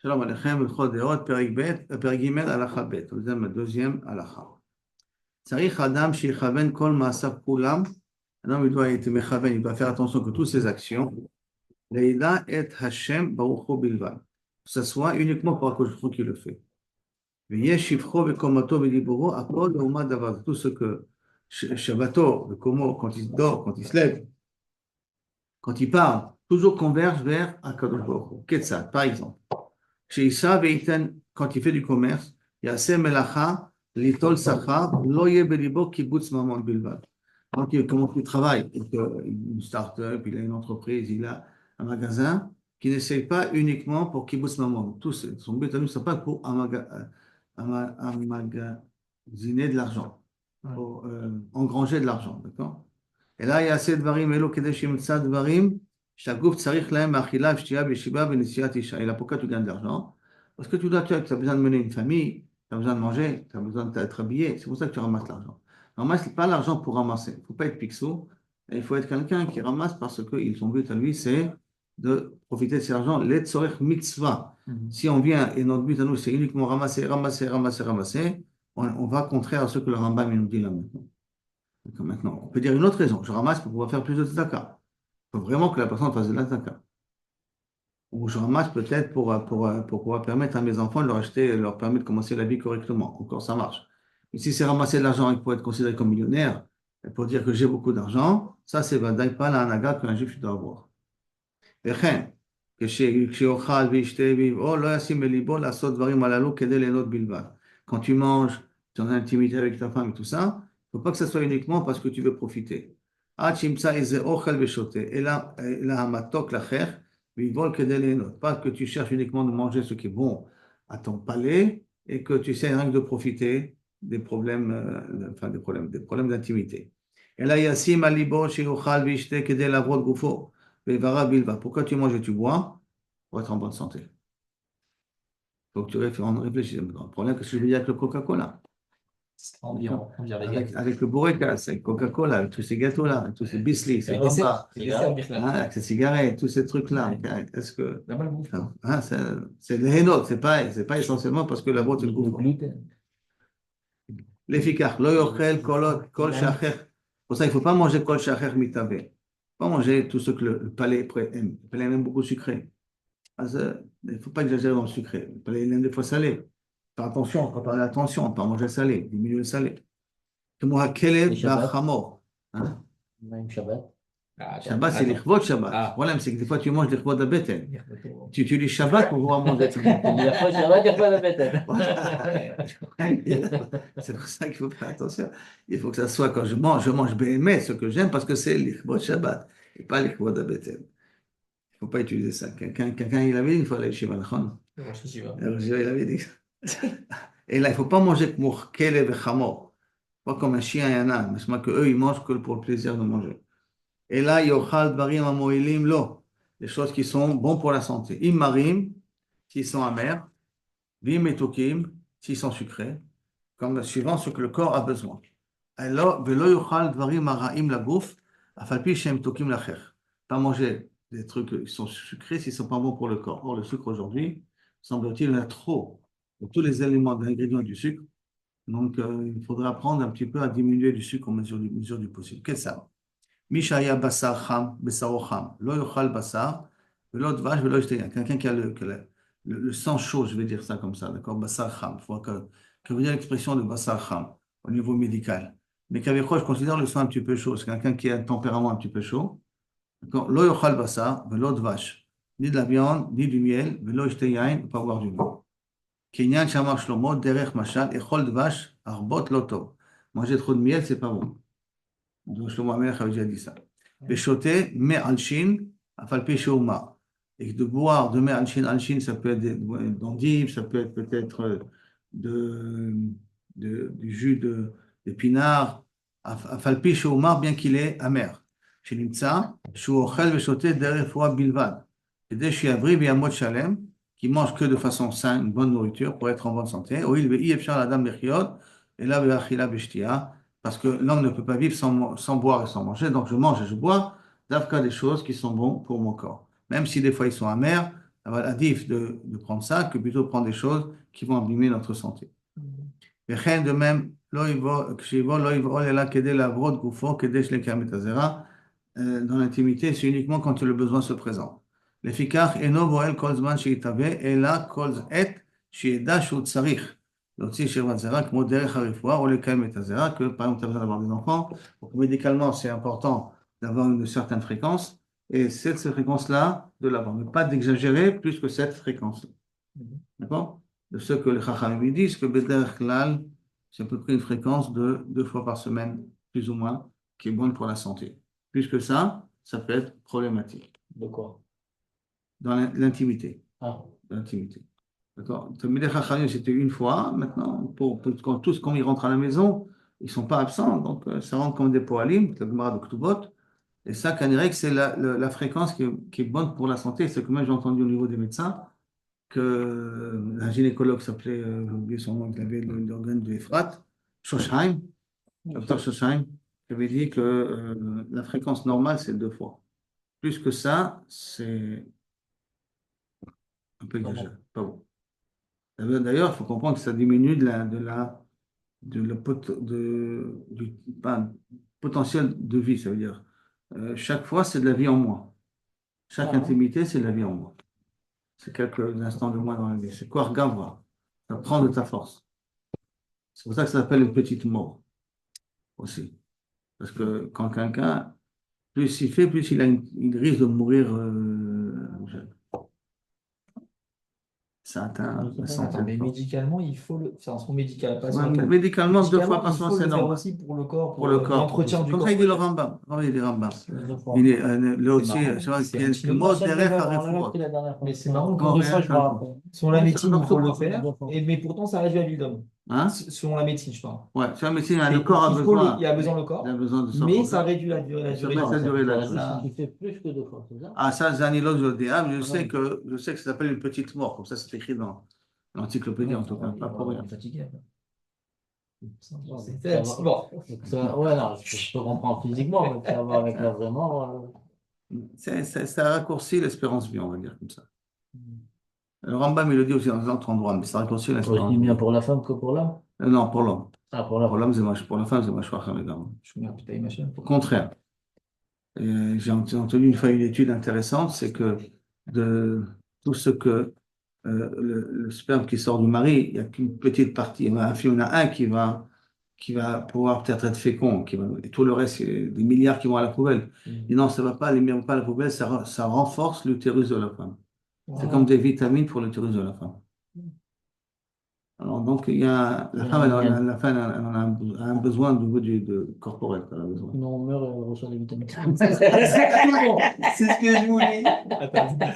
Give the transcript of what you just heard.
Shalom Aleichem, L'chot Deot, Perek Gimel, Halacha Bet, deuxième Halacha. Tzarich Adam Sheyichaven Kol Maasav Kulam. Un homme, il doit être mechaven, il doit faire attention que toutes ses actions, Leïla et Hashem Baruch Hu Bilvad, que ce soit uniquement pour Akadosh Baruch Hu qui le fait. V'yesh Shivcho V'komato V'diburo, Akol Ve'uma Davar, tout ce que Shabbato, V'komo, quand il dort, quand il se lève, quand il parle, toujours converge vers Akadosh Baruch Hu. Ketzad, par exemple. Chez Issa Veiten, quand il fait du commerce, Yaseh Melacha, Litol Sachar, Loye Belibo, Kibbutz Mamon Bilvad. Quand il commence le travail, une start-up, il a une entreprise, il a un magasin, qui n'essaye pas uniquement pour Kibbutz Mamon. Son but à nous, ce n'est pas pour emmagasiner de l'argent, pour engranger de l'argent. D'accord? Et là, il y a assez de varim, Elo Kedeshim Tzad varim, Shaguf Tsarich Lahem Achila, Shtia, Beshiba, Benesiat Isha. Et là, pourquoi tu gagnes de l'argent? Parce que tu as besoin de mener une famille, tu as besoin de manger, tu as besoin d'être habillé. C'est pour ça que tu ramasses l'argent. Ramasse pas l'argent pour ramasser. Il ne faut pas être pixo. Il faut être quelqu'un qui ramasse parce que son but à lui, c'est de profiter de cet argent. L'etzorech mitzvah. Si on vient et notre but à nous, c'est uniquement ramasser, ramasser, ramasser, ramasser, on va contraire à ce que le Rambam nous dit là maintenant. Donc maintenant, on peut dire une autre raison. Je ramasse pour pouvoir faire plus de tzedaka. Il faut vraiment que la personne fasse de la tzedaka. Ou je ramasse peut-être pour pouvoir permettre à mes enfants de leur acheter, leur permettre de commencer la vie correctement. Encore, ça marche. Mais si c'est ramasser de l'argent pour être considéré comme millionnaire, et pour dire que j'ai beaucoup d'argent, ça, c'est vadaï pas la hanaga qu'un juif doit avoir. וכן, כשיאכל וישתה ויבעור, לא ישים בליבו לעשות דברים הללו כדי ליהנות בלבד. Quand tu manges, tu es en intimité avec ta femme et tout ça, il ne faut pas que ça soit uniquement parce que tu veux profiter. עד שימצא איזה אוכל ושותה, אלא המתוק לחך, ויבול כדי ליהנות. Pas que tu cherches uniquement de manger ce qui est bon à ton palais et que tu essaies rien que de profiter des problèmes, des problèmes d'intimité. אלא ישים על ליבו שיאכל וישתה כדי לעבוד גופו. Pourquoi tu manges et tu bois? Pour être en bonne santé. Il faut que tu réfléchisses. Le problème, qu'est-ce que je veux dire avec le Coca-Cola? Avec le Borekas, avec Coca-Cola, avec tous ces gâteaux-là, avec tous ces bislis, ces repas, avec ces cigarettes, tous ces trucs-là. Est-ce que. C'est les hénotes, c'est pas essentiellement parce que la boîte est le gouffre. L'efficace, lo yochel kol shacher. Pour ça, il ne faut pas manger kol shacher mitavé. Pas manger tout ce que le palais aime. Le palais aime beaucoup sucré. Il ne faut pas exagérer dans le sucré. Le palais aime des fois salé. Faire attention, préparer attention, on peut manger salé, diminuer le salé. Comme un kelev b'achamor. Shabbat. Shabbat, c'est l'Ichvot Shabbat. Le problème, c'est que des fois, tu manges l'Ichvot d'Abeten. Tu utilises Shabbat pour pouvoir manger. C'est pour ça qu'il faut faire attention. Il faut que ça soit quand je mange BMS, ce que j'aime, parce que c'est l'Ichvot Shabbat et pas l'Ichvot d'Abeten. Il ne faut pas utiliser ça. Quelqu'un, il avait dit une fois, il avait dit. Et là, il ne faut pas manger comme Kelev et Chamor. Pas comme un chien et un âne. Mais qu'eux, ils mangent que pour le plaisir de manger. Et là, yochal dvarim amoilim lo, les choses qui sont bonnes pour la santé. Imarim, s'ils sont amers, vim etokim, s'ils sont sucrés, comme suivant ce que le corps a besoin. Alors, velo yochal dvarim araim la bouffe, afalpi shem tokim lacher. Pas manger des trucs qui sont sucrés s'ils ne sont pas bons pour le corps. Or, le sucre aujourd'hui, semble-t-il, il y en a trop de tous les éléments, d'ingrédients du sucre. Donc, il faudra apprendre un petit peu à diminuer du sucre en mesure du possible. Qu'est-ce que ça? Mishaya basar cham, besaro cham, lo yochal basar, velo dvash, velo yishteya. Quelqu'un qui a le sang chaud, je vais dire ça comme ça, d'accord? Basar cham. Il faut que vous dire l'expression de basar cham au niveau médical. Mais qu'avec quoi je considère le sang un petit peu chaud. C'est quelqu'un qui a un tempérament un petit peu chaud. D'accord? Lo yochal basar, velo dvash. Ni de la viande, ni du miel, velo yishteya, pas boire du vin. Kenyan shamar shlomo, derech machal, echol dvash, arbot loto. Manger trop de miel, c'est pas bon. Donc, Shlomo HaMelech avait déjà dit ça. Beshoté, me alshin, afalpi sheuma. Et de boire de me alshin, alshin, ça peut être d'endive, ça peut être peut-être du jus d'épinard, afalpi sheuma, bien qu'il est amer. Chez Nimtza, shu ochel beshoté derech foa bilvad. Et des shiavri v'yamot shalem, qui mange que de façon saine, une bonne nourriture pour être en bonne santé. Oil ve'i efshar l'adam lechiot, et là ve'achila b'shtia. Parce que l'homme ne peut pas vivre sans boire et sans manger. Donc je mange et je bois d'avka des choses qui sont bonnes pour mon corps. Même si des fois ils sont amers, avoir adif de prendre ça que plutôt prendre des choses qui vont abîmer notre santé. Et rien de même, dans l'intimité, c'est uniquement quand le besoin se présente. לפיכך אינו בועל כל זמן שיתהווה, אלא כל עת שידע שהוא צריך להוציא שכבת זרע כמו דרך הרפואה או לקיים את הזרע, que par exemple tu as besoin d'avoir des enfants, donc médicalement c'est important d'avoir une certaine fréquence, et cette fréquence-là, de l'avoir, mais pas d'exagérer plus que cette fréquence. D'accord? De ce que les Chachamim disent que Bederech Klal, c'est à peu près une fréquence de 2 fois par semaine, plus ou moins, qui est bonne pour la santé. Plus que ça peut être problématique. De quoi? Dans l'intimité. Ah. L'intimité. D'accord? Les Chachamim, c'était 1 fois. Maintenant, quand tous, quand ils rentrent à la maison, ils ne sont pas absents, donc ça rentre comme des poalim, le Gemara de Ktubot. Et ça, Kanirek, c'est la fréquence qui est bonne pour la santé. C'est que même j'ai entendu au niveau des médecins que un gynécologue s'appelait, j'ai oublié son nom, il avait l'organe de Efrat, Shoshheim, docteur Shoshheim, qui avait dit que la fréquence normale, c'est 2 fois. Plus que ça, c'est un peu exagéré, pas bon. D'ailleurs, il faut comprendre que ça diminue du potentiel de vie, ça veut dire. Chaque fois, c'est de la vie en moins. Chaque intimité, c'est de la vie en moins. C'est quelques instants de moins dans la vie. C'est quoi, regarde, ça prend de ta force. C'est pour ça que ça s'appelle une petite mort aussi. Parce que quand quelqu'un, plus il fait, plus il risque de mourir jeune. Ça atteint la santé. Mais médicalement, il faut le. Enfin, son médical, pas Ouais, médicalement, 2 fois par il semaine, faut c'est le faire normal. aussi pour le corps, Pour le corps. l'entretien du Comme corps. ça, il dit le Rambam. Il dit Rambam. Il est le aussi, que mot derrière Carrefour. Mais c'est marrant Quand que ça, je selon la médecine, il faut le faire, mais pourtant ça réduit à l'huile d'homme. Hein? Selon la médecine, je parle. Ouais, sur la médecine, le corps a besoin. Il a besoin le corps, Il a besoin de ça. mais ça réduit la durée Ça réduit la durée de la vie. Il fait plus que 2 fois, c'est ça? Ah, ça, Zanilo, je le dis. Ah, mais je sais que ça s'appelle une petite mort. Comme ça, c'est écrit dans l'encyclopédie, en tout cas. Pas pour rien. Fatigué. Bon. Ouais, non, je peux comprendre physiquement, mais ça va avec la vraie mort. Ça raccourcit l'espérance vie, on va dire comme ça. Le Rambam, il le dit aussi dans un autre endroit, mais ça raccourcit l'espérance Aussi vie. bien pour la femme que pour l'homme? Non, pour l'homme. Ah, pour l'homme. Pour l'homme, pour la femme, c'est mâchoire Hamedam. Au contraire. J'ai entendu une fois une étude intéressante, c'est que de tout ce que le sperme qui sort du mari, il n'y a qu'une petite partie. Il y en a un qui va pouvoir peut-être être fécond, et tout le reste, il y a des milliards qui vont à la poubelle. Et non, ça ne va pas, les milliards vont pas à la poubelle, ça renforce l'utérus de la femme. C'est comme des vitamines pour l'utérus de la femme. Alors, donc, la femme, elle en a un besoin au niveau de corporel. Elle a besoin. Non, on meurt et on reçoit des vitamines. C'est ce que je voulais. Attends.